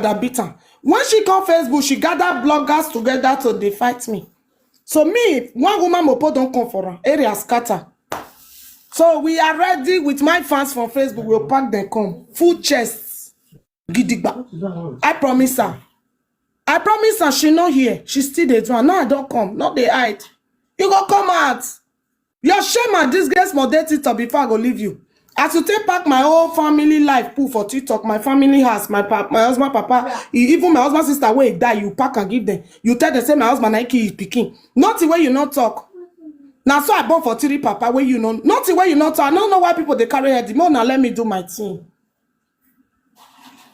that beat her. When she come Facebook, she gathered bloggers together to dey fight me. So me, one woman mopo don't come for her. Area scatter. So we are ready with my fans from Facebook. We'll pack them come. Full chests. Gidigba. I promise her. I promise her she not here. She still dey do. Now I don't come. Not they hide. You go come out. Your shame and disgrace more day TikTok before I go leave you. As you take back my whole family life pool for TikTok, my family house, my husband, papa, even my husband sister where he die, you pack and give them. You tell them say my husband Nike is picking. Not the way you not talk. Now so I born for 3 papa where you know. Not the way you not talk. I don't know why people they carry head. More now let me do my thing.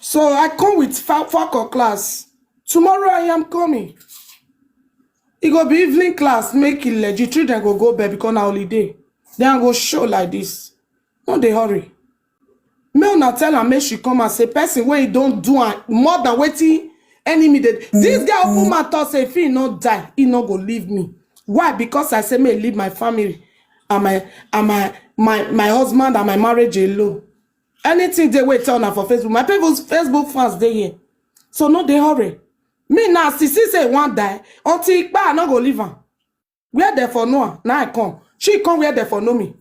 So I come with 4 class. Tomorrow I am coming. It go be evening class, make it legit. Children go bed because na holiday. Then I go show like this. No, they hurry. Me una tell her make she come and say person where he don't do more than waiting enemy. This guy open my thought say if he not die, he not go leave me. Why? Because I say me leave my family and my husband and my marriage alone. Anything they wait on her for Facebook. My people's Facebook fans they here. So no, they hurry. Me now see say one die until I not go leave her. Where there for no? Now I come. She come where there for no me.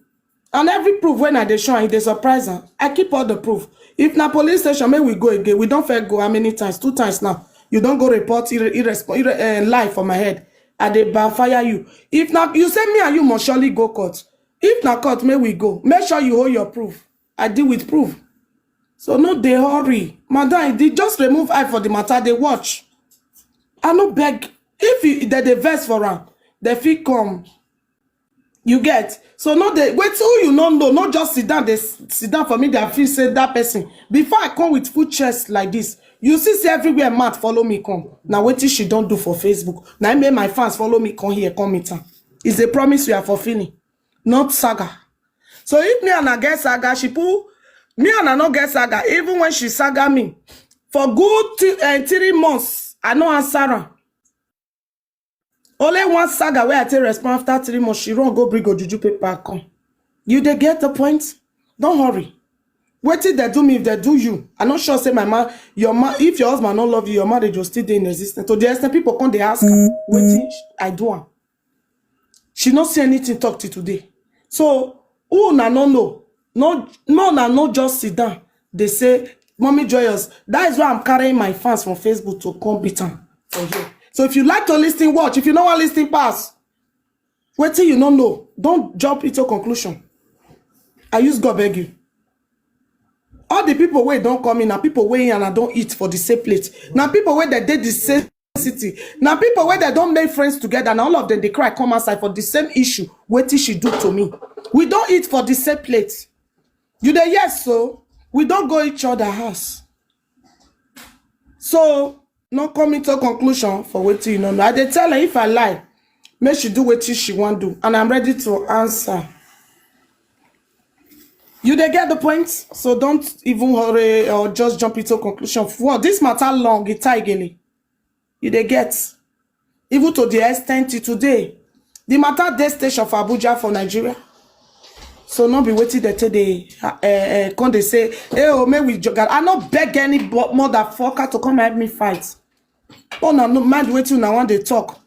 And every proof when I dey show her, they surprise her. I keep all the proof. If na police station, may we go again. We don't fair go how many times? 2 times now. You don't go report lie for my head. I dey fire you. If not, you say me and you must surely go court. If not court, may we go. Make sure you hold your proof. I deal with proof. So no, they hurry. Madam, they just remove eye for the matter. They watch. I no beg. If they vex for her, they fit come. You get. So no, they wait till you know, not just sit down. They sit down for me. They feel say that person. Before I come with full chest like this, you see everywhere Matt follow me come. Now wait till she don't do for Facebook. Now I made my fans follow me come here, come meet her. It's a promise we are fulfilling, not saga. So if me and I get saga, she pull me and I not get saga. Even when she saga me for good 3 months, I know answer her. Only one saga where I take response after 3 months, she run go bring juju paper come. You they get the point? Don't hurry. Wait till they do me if they do you. I'm not sure say my man, if your husband don't love you, your marriage will still in existence. So the extent people come they ask her, wait I do her. She not see anything talk to today. So who na no know? No just sit down. They say, Mommy Joyous, that is why I'm carrying my fans from Facebook to come beat her for you. So if you like to listen, watch. If you don't want to listen, pass. Wait till you don't know. Don't jump into conclusion. I use God beg you. All the people where don't come in, now people where in and I don't eat for the same plate. Now people where they did the same city. Now people where they don't make friends together and all of them they cry come outside for the same issue. What till she do to me? We don't eat for the same plate. You the yes, so we don't go each other house. So not coming to a conclusion for what you know. I dey tell her if I lie, make she do what she want to do, and I'm ready to answer. You dey get the point? So don't even hurry or just jump into a conclusion. Well, this matter long, it's tigely. You dey get? Even to the extent today, the matter dey station for Abuja for Nigeria. So not be waiting that they come they say, hey, oh, may we jog. I not beg any motherfucker to come help me fight. Oh, no, no mind waiting now when they talk.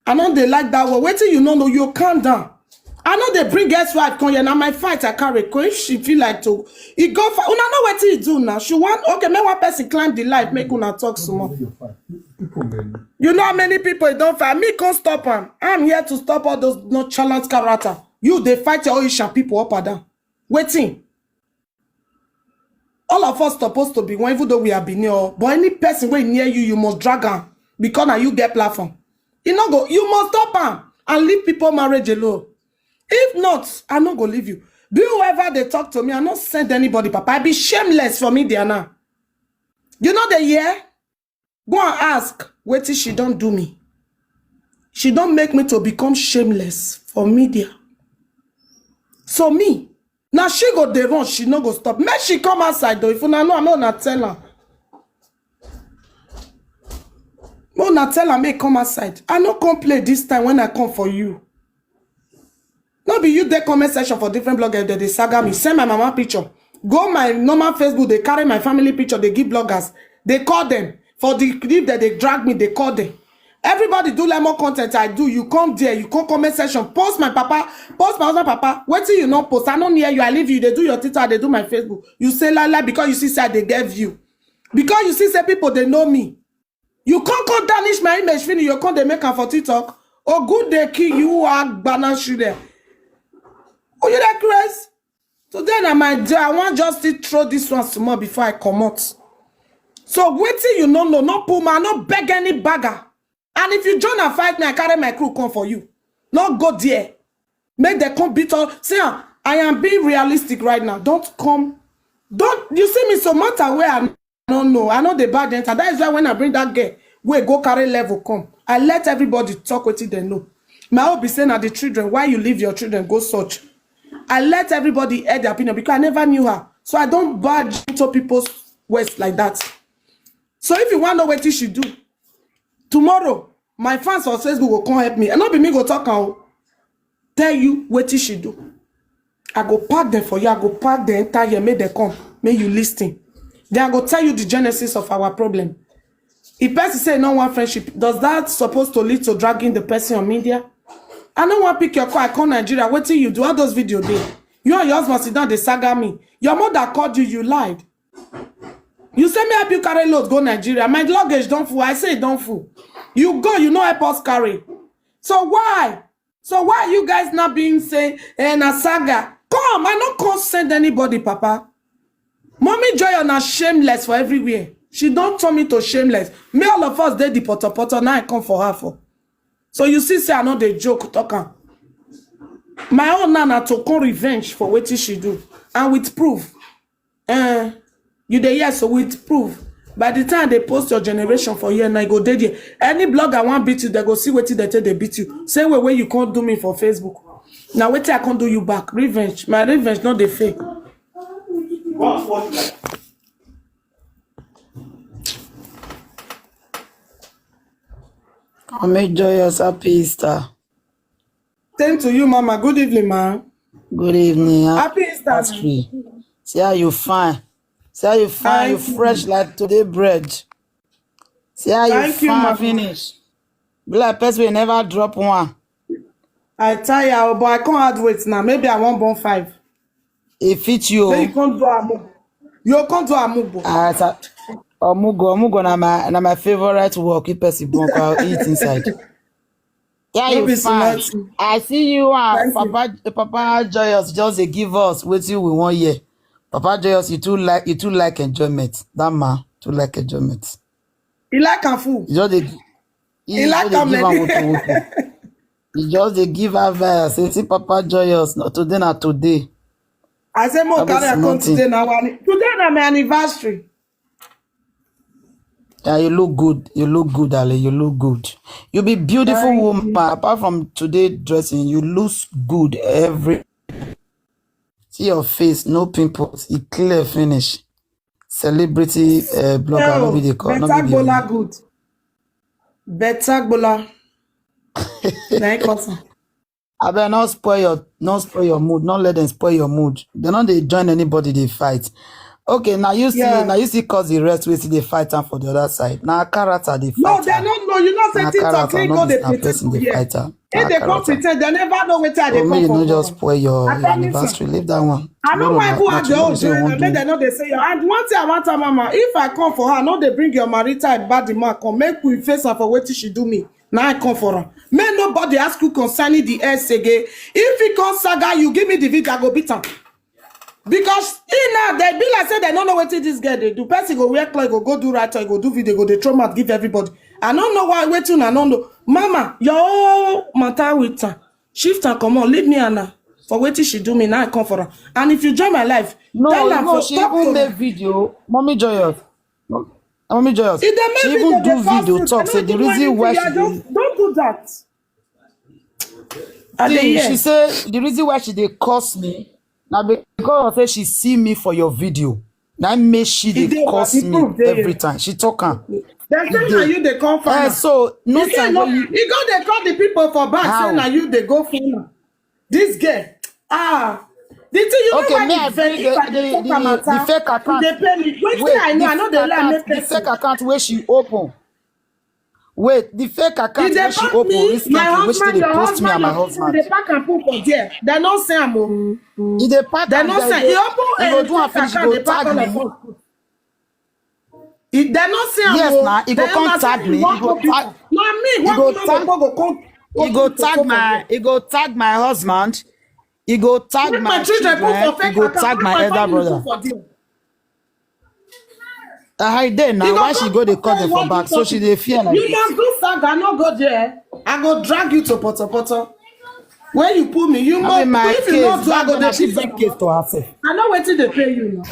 I know they like that one. Waiting, you know, you calm down. I know they bring guest wife come here. Now my fight I carry. If she feel like to, it go for. Una know what he do now. She want okay. Make one person climb the life. Make una talk some more. You know how many people don't fight. Me can't stop them. I'm here to stop all those nonchalant character. You they fight your Asian people up and down. Waiting. All of us supposed to be one, even though we have been near. But any person way near you, you must drag her because now you get platform. You know go. You must stop her and leave people marriage alone. If not, I not go leave you. Do whoever they talk to me, I not send anybody, Papa. I be shameless for me, Diana. You know the year? Go and ask. Wait till she don't do me. She don't make me to become shameless for media. So me, now she go the run, she no go stop. Make she come outside though. If you know, I'm not tell her. I'm not tell her, make come outside. I no come play this time when I come for you. No be you there comment section for different bloggers that they saga me. Send my mama picture. Go my normal Facebook, they carry my family picture, they give bloggers. They call them. For the clip that they drag me, they call them. Everybody do lemon content I do. You come there, you come comment section, post my papa, post my husband papa. Wait till you not post. I don't near you, I leave you. They do your Twitter, they do my Facebook. You say la because you see say they gave you. Because you see say people they know me. You can't come damage my image finish. You can't they make her for TikTok. Oh good they kill you are banana there. Oh you that crazy? So then I want just to throw this one tomorrow before I come out. So wait till you know no pull man, no beg any bagger. And if you join a fight me, I carry my crew come for you. Not go there. Make the come beat all. See, I am being realistic right now. Don't come. Don't you see me so matter where I don't know. I know the bad enter. That is why when I bring that girl, we go carry level come. I let everybody talk with it they know. My hope be saying at the children, why you leave your children go search. I let everybody add their opinion because I never knew her. So I don't badge into people's words like that. So if you want to know what you should do, tomorrow, my fans on Facebook will come help me. And not be me go talk and tell you what you should do. I go pack them for you. I go pack the entire, make them come. Make you listen. Then I go tell you the genesis of our problem. If person say no one friendship, does that supposed to lead to dragging the person on media? I don't want to pick your call. I call Nigeria. What till you do all those videos there? You and your husband sit down, they saga me. Your mother called you, you lied. You say me help you carry load, go Nigeria. My luggage don't full. I say it don't full. You go, you know help us carry. So why? So why are you guys not being saying, na saga? Come, I don't can't send anybody, Papa. Mommy Joy on a shameless for everywhere. She don't turn me to shameless. Me all of us did the poto. Now I come for her for. So you see, say I know the joke talking. My own nana to come revenge for what she do. And with proof. You dey yes, so with proof. By the time they post your generation for you and I go dead here. Any blogger want beat you, they go see what they tell they beat you. Same way you can't do me for Facebook. Now wait till I can't do you back. Revenge. My revenge, not the fake. I make joyous happy Easter. Same to you, Mama. Good evening, ma. Good evening. Happy Easter. See how you fine. See how you fine. You fresh like today bread. See how you fine finish. Be like person will never drop one. I tell you, but I can't add weight now. Maybe I want born 5. It fits you. Then you can't do a move. You can't do a move. Omugo na my favorite work. If person born, I'll eat inside. Yeah, you fine. I see you and Papa Joyous just they give us what we want here. Papa Joyous, you too like enjoyment. That man too like enjoyment. He like a fool. He just they give advice. Say, see Papa Joyous, not today, not today. I say more carry a come today now. Today na my anniversary. Yeah, you look good. You look good, Ali. You look good. You be beautiful woman. Apart from today dressing, you look good every. See your face, no pimples. It clear finish. Celebrity blogger, no be the call. Better Gbola good. Better Gbola. I better not spoil your mood. Not let them spoil your mood. They not they join anybody they fight. Okay, now you see cause the rest we see they fight for the other side. Now character they fight. No, they don't know. You know say TikTok they go they pretend. If they come pretend, they never know where they come from. You no just spoil your anniversary. Leave that one. I know why who are the old children. They know they say and one thing I want to mama. If I come for her, no they bring your marital body mark come make we face her for what she do me. Now I come for her. May nobody ask you concerning the SAG. If he come saga, you give me the video, I go beat him. Because now they be like say they don't know what this girl they do. Person go wear clothes, go do right or go do video, go they trauma give everybody. I don't know why waiting. I don't know. Mama, your matter with her. Shift and come on, leave me Anna. For what she do me now I come for her. And if you join my life, tell her for she even make video. Mommy Joyous. Mommy Joyous. She even do video talk. Say the reason why she don't do that. She say the reason why she they curse me. Now because say she see me for your video. Now make she they curse me every time. She talking. They say now you they come for so no time you go they call the people for back say now you they go for this girl. The thing, you know Okay, why me I the fake, bring if I dey talk am the matter, fake account. they pay me. Wait till I know, I know they let me the person. fake account where she open. Wait, the fake account If they where she pack open me, my recently, which husband, they your post me and husband, my your people, husband. they pack and put for there. They not say am o. If they pack They and not say. He open he go a do and fake finish, he account, go they pack tag all of me. us. They not say am Yes, o. now he They go come understand tag you me. He want go to be. tag. Na me, He one go woman tag. go come. He go tag my. He go tag my husband. He go tag Make my my children put children. for He fake go account. tag Make my my elder family put brother. for there. I there You now. go Why she come go? They to cut say them you for want back. do So she something. they fear like You this. must do saga, no go there. I go drag you to Poto Poto. Where you put me, you I must. mean my If you case. not do, I Back go then, I dey she beat bring your case mama. to herself. I know wetin dey pay you now.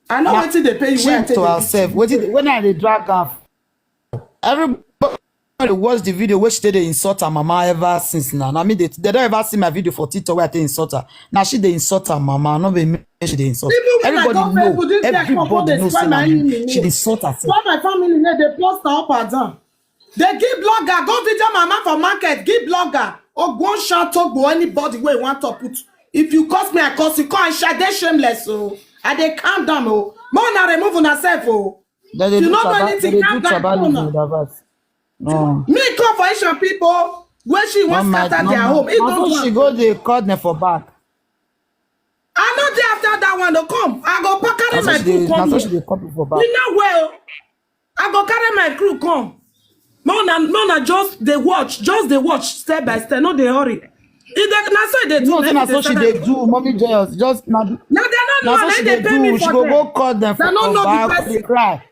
I know Now wetin dey pay you she when I take to the beat herself. you. When I dey drag her, everybody watch the video where she dey insult her mama ever since now. I mean they don't ever see my video for TikTok where I dey insult her. Now she dey insult her mama. No be me she dey insult. Even when I Everybody go know. Facebook, this girl come Everybody dey knows spoil say my na me. enemy She dey name. insult herself. Spoil my family name, they post her up and down. They give blogger, go video mama for market, give blogger. Or go shout talk to anybody where you want to put. If you curse me, I curse you. Come and shout, they shameless, oh. And they calm down, oh. More na remove on herself, oh. Then If they you do not know tribal. Then anything, they calm do down, come tribalism with on. her verse. No. Me come for Asian people, where she Not wants my. scatter Not their my. home. It Now don't so she want. go dey cut them for back. I know day after that one to come. I go Now carry so my she crew dey. Now come so here. she dey cut people for back. You know well. I go carry my crew come. Mona just they watch, step by step. No, they hurry. If they na so they You do, know, say na so she dey do. Mommy joyous just now. Now they don't Now know, so she they dey pay me do. She for go them. go cut them They for don't know the back. They person. cry.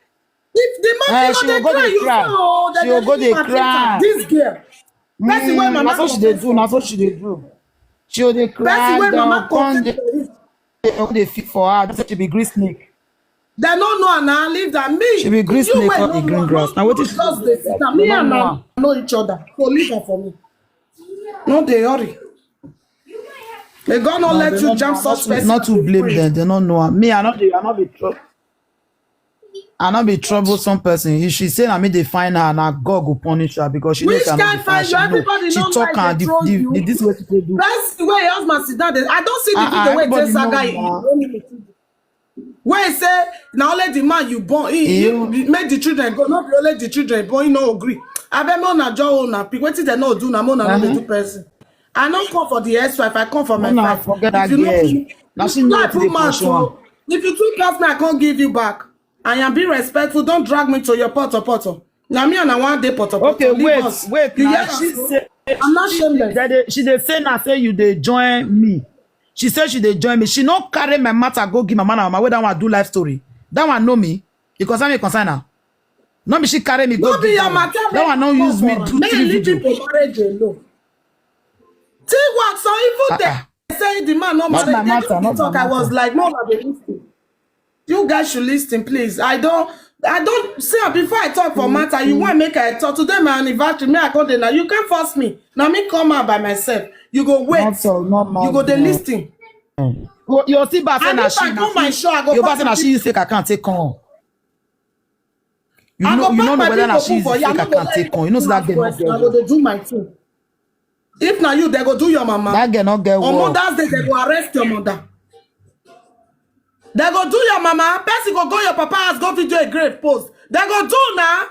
If the man She you know will they go cry, dey you cry. say, oh, She will go they dey cry. this girl. Person where Now mama so she dey confess do. Now for. so she dey do. She will dey Person cry. where Then mama come confess for. dey fit for her. Just say she be green snake. They don't know and I leave that She me. be green You snake wait, on the no green know, grass. Now what is she just do? the sister. They Me don't and know I her. know each other. So leave her for me. No, they hurry. May God not No, let they you don't know jump her. such person. Not to as a blame friend. them. They don't know her. Me, I not be trouble. I not be troublesome person. If she say I mean they find her, now God will punish her because she knows Which I not be can fine. find She you? know. Everybody She don't talk like and they troll you. this way she do. That's the way your husband sit down there. I don't see the video where Everybody it know saga now. where he say now only the man you born he make the children go, not be only the children born, he no agree. I bet me na jaw na pick. Wetin they no do na mo na no dey do person. I don't come for the ex-wife, I come for my Mona wife. forget If that you know girl. Now if she you know like what they put man pursue her. to, if you too pass me, I can't give you back. I am being respectful. Don't drag me to your poto. Now me and I want day poto. Okay, Leave us. wait. You Now hear she us? say I'm not shameless. she dey say now say you dey join me. She said she dey join me. She no carry my matter go give my man and my way that one do life story. That one know me because I'm a consigner. No be she carry me go No be give your that one. matter. That one no use me do May 3 leave video. people marriage alone. See what? So even they say the man no Not marriage. my They matter, don't not talk. my I was matter. like, no, they listen. You guys should listen, please. I don't see before I talk for matter. You want make I talk today my anniversary. Me I go there now. You can't force me. Now me come out by myself. You go wait. Not so, not my You go there listen. You see back And na if I she come my show, I go. you back say na she use fake account take on. You I know go you back know my whether na people she use for you. I fake no go account let take on. You know say that girl not get I go work. dey do my thing. If na you, they go do your mama. That girl not get On work. Mother's Day, they go arrest your mother. They go do your mama. Person go your papa house, go video a great post. They go do now.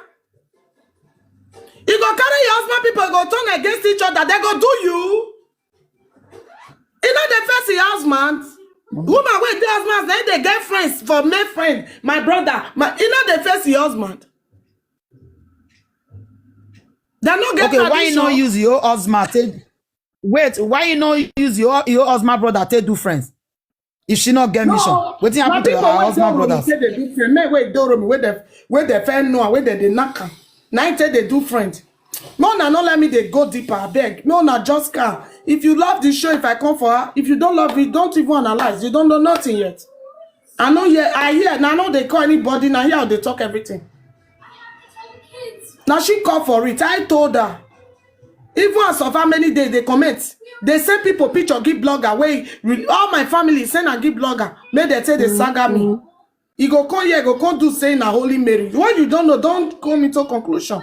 You go carry your husband, people go turn against each other. They go do you. You know the first your husband. Woman with the husband, then they get friends for my friend, my brother. You know the first your husband. They no get Okay, why you tradition. not use your husband take wait, why you not use your husband brother take do friends? If she not get mission, wetin happen to her husband brothers? They do friend. Men wey do me, where they friend know, where they knock am. Now they do friend. No, no let me they go deeper. I beg. No, just come. If you love this show, if I come for her, if you don't love it, don't even analyze. You don't know nothing yet. I know I hear. Now I know they call anybody. Now here they talk everything. Now she call for it. I told her. Even as of how many days they comment, they send people picture, give blogger. Wait, all my family send and give blogger. May they say they saga me. You go come here, go come do saying a Holy Mary. What you don't know, don't come into conclusion.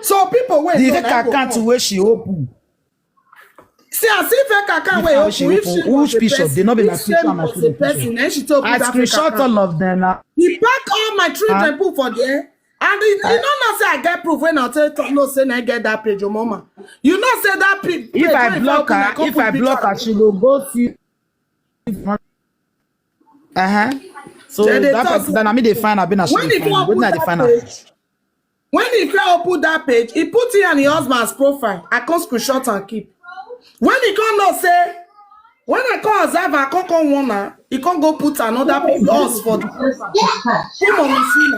So people wait. The fake account where she open. See, I see fake account where If if she was which a picture? They not be my if picture she and my was a student person, picture. then she told me I that fake screenshot account. all of them now. He pack all my children put for there. And you don't know say I get proof when I tell you no say I get that page, your mama. You know say that page. If I block her, she will go see. So that person, then I mean they find her, been a when he find put that page, when he can't put that page, he put it on the husband's profile. I can't screenshot and keep. When he can't not say, when I can't observe, I can't come one now. He can't go put another page us for the profile. Come on, see.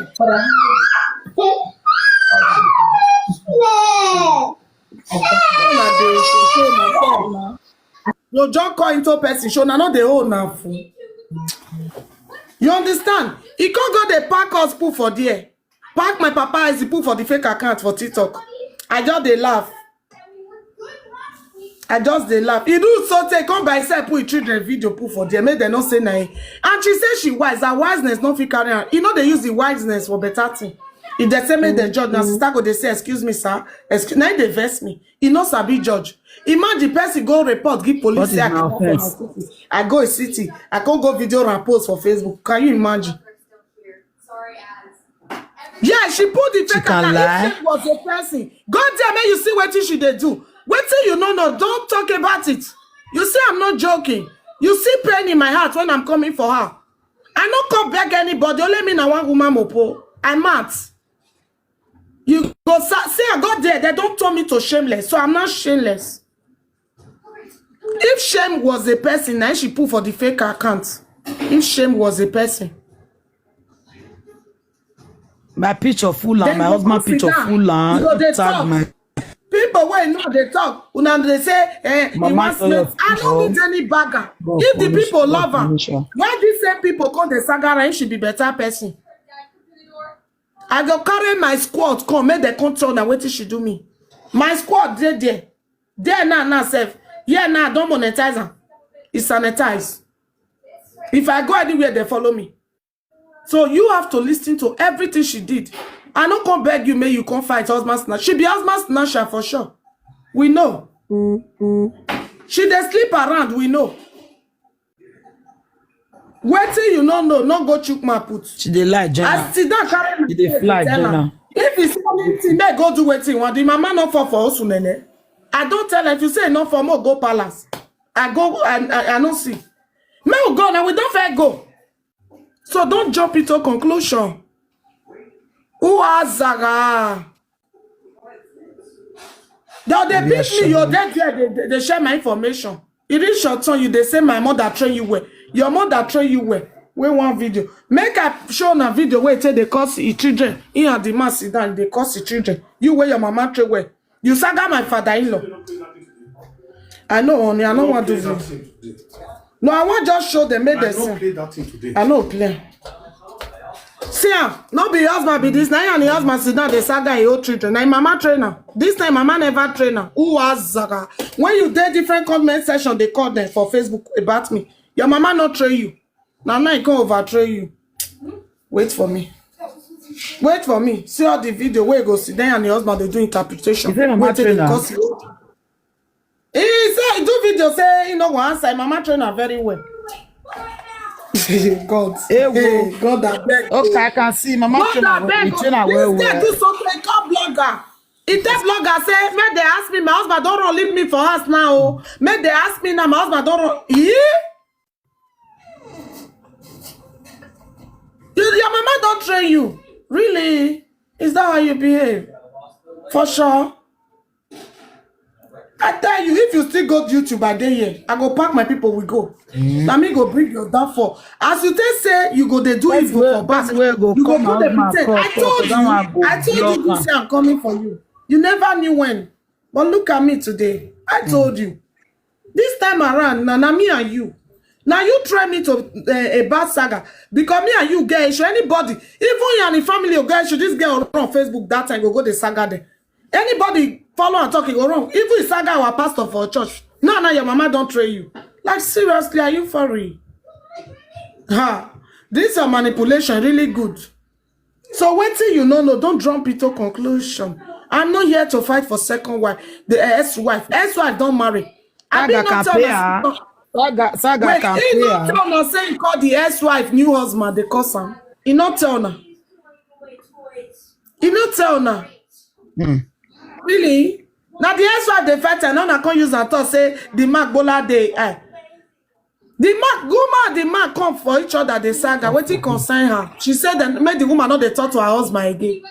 You just call into person, show now not the whole now. You understand? He can't go the pack us put for there. Pack my papa as he put for the fake account for TikTok. I just they laugh. He do so take come by self put children video put for there. Make them not say nah. And she say she wise. Her wiseness not fit carry on. You know they use the wiseness for better thing. If they say make the judge now, sister go they say excuse me sir. Excuse now they vex me. He no sabi judge. Imagine person go report give police say I go a city. I can't go video and post for Facebook. Can you imagine? Yeah, she put the fake account. If she was a person, go there, man. You see what she they do. Wait till you know, don't talk about it. You see, I'm not joking. You see pain in my heart when I'm coming for her. I don't come back anybody. Only me na one woman mopo. I'm mad. You go say I got there. They don't turn me to shameless, so I'm not shameless. If shame was a person, now she put for the fake account. If shame was a person. My picture full and my husband picture full and tag my people when no they talk when they say he wants to I don't need any bagger. If the people love her, why these same people call the Sagara she be better person? I go carry my squad come make the control now what she do me. My squad there now self. Yeah now don't monetize her. It's sanitized. If I go anywhere they follow me. So you have to listen to everything she did. I don't come beg you, may you come fight husband snatcher. She be husband snatcher for sure. We know. She dey sleep around, we know. Wait till you no know, not go chook my put. She dey lie, Jenna. I sit down carry my. She dey fly, Jenna. If it's only thing, may go do wetin want. The mama not for us, nene. I don't tell her if you say no for more, go palace. I go, I don't see. May we go now, we don't fair go. So don't jump into conclusion. Who has Zaga? They beat me, you're dead there, they share my information. It is short time, you they say my mother train you well. Your mother train you well. Wait one video. Make a show na video where say they cause your children. He and the man sit down, they cause your children. You where your mama train well. You saga my father-in-law. I know, honey, I don't want to do it. No, I want just show them, make them see. I know play. See, no be husband be this. Now and the husband sit down, the saga your children. Now mama trainer. This time mama never trainer. Who was Zaga? When you did different comment section, they call them for Facebook about me. Your mama not train you. Now I can't over train you. Wait for me. Wait for me. See all the video where you go sit down and the husband they do interpretation. Is mama trainer? He say he do video say you know one answer. Mama trainer very well. God, hey, God, I beg. Okay, I can see Mama trainer well. Instead, do something. Call blogger. If that blogger say, make they ask me, my husband don't run, leave me for us now. Make they ask me now, my husband don't run. Your mama don't train you. Really? Is that how you behave? For sure. I tell you, if you still go to YouTube by day here, I go pack my people, we go. Now me go bring your downfall. As you say you go they do it for back. You go put the pretend. I told you this year I'm coming for you. You never knew when. But look at me today. I told you. This time around, now me and you. Now you try me to a bad saga. Because me and you get issue. Anybody, even you and the family you get issue, this girl on Facebook that time go the saga there. Anybody follow and talk, it go wrong. Even if saga our pastor for a church. Now your mama don't train you. Like seriously, are you for real? This is manipulation, really good. So wait till you know, don't jump into conclusion. I'm not here to fight for second wife, the ex-wife. Ex-wife don't marry. Saga can pay her. Saga Wait, can he pay not her. tell her say he call the ex-wife new husband, they cause am. He not tell her. He not tell her. Really? Now the ex-wife they fight and now can't use and talk say the mark bola dey. The man, woman, the man come for each other. They saga. Wetin concern her? She said that make the woman not they talk to her husband again.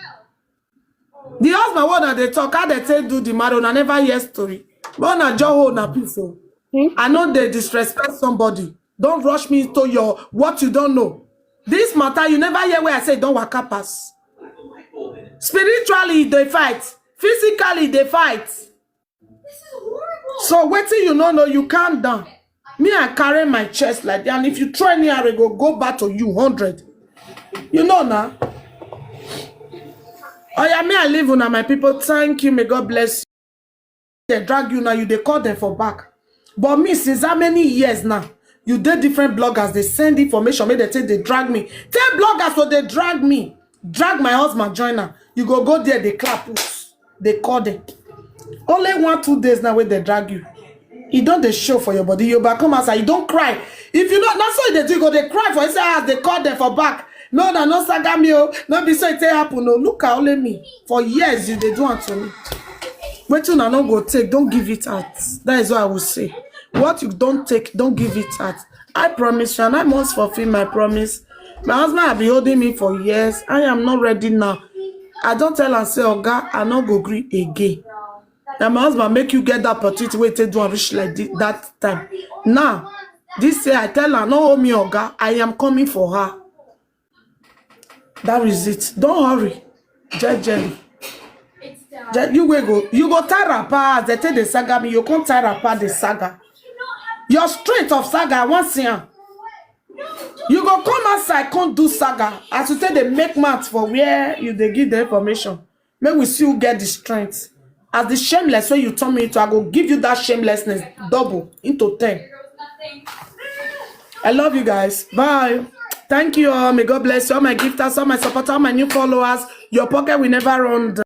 The husband what that they talk, how they say do the matter, I never hear story. But na just hold na people. I know they disrespect somebody. Don't rush me into your what you don't know. This matter you never hear where I say don't waka pass. Spiritually they fight, physically they fight. So wetin you know, you calm down. Me, I carry my chest like that, and if you try me, I will go back to you 100. You know now. Oh yeah, me I live on my people. Thank you, may God bless you. They drag you now, you they call them for back. But me, since how many years now, you did different bloggers, they send information, maybe they say they drag me. 10 bloggers, so they drag me. Drag my husband, join her. You go there, they clap, they call them. Only 1-2 days now when they drag you. You don't they show for your body. You back come outside. You don't cry. If you not, that's why they do. Go they cry for inside. They call them for back. No, no saga me. No be so it happen. No, look at only me. For years you they do unto me. Wait till I not go take. Don't give it out. That is what I will say. What you don't take, don't give it out. I promise you, and I must fulfill my promise. My husband have been holding me for years. I am not ready now. I don't tell and say, oh God, I not go agree again. Now my husband make you get that opportunity where to do and reach like that time. Now, this year I tell her, no hold me, Oga, I am coming for her. That is it. Don't hurry. Jelly. You will go. You go tie rapper. They take the saga me. You can't tie rapper the saga. Your strength of saga, I want to see her. You go come outside, can't do saga. As you say, they make maths for where you they give the information. Make we see who get the strength. As the shameless way you turn me into, I go give you that shamelessness double into 10. I love you guys. Bye. Thank you all. May God bless you. All my gifters, all my supporters, all my new followers. Your pocket will never run down.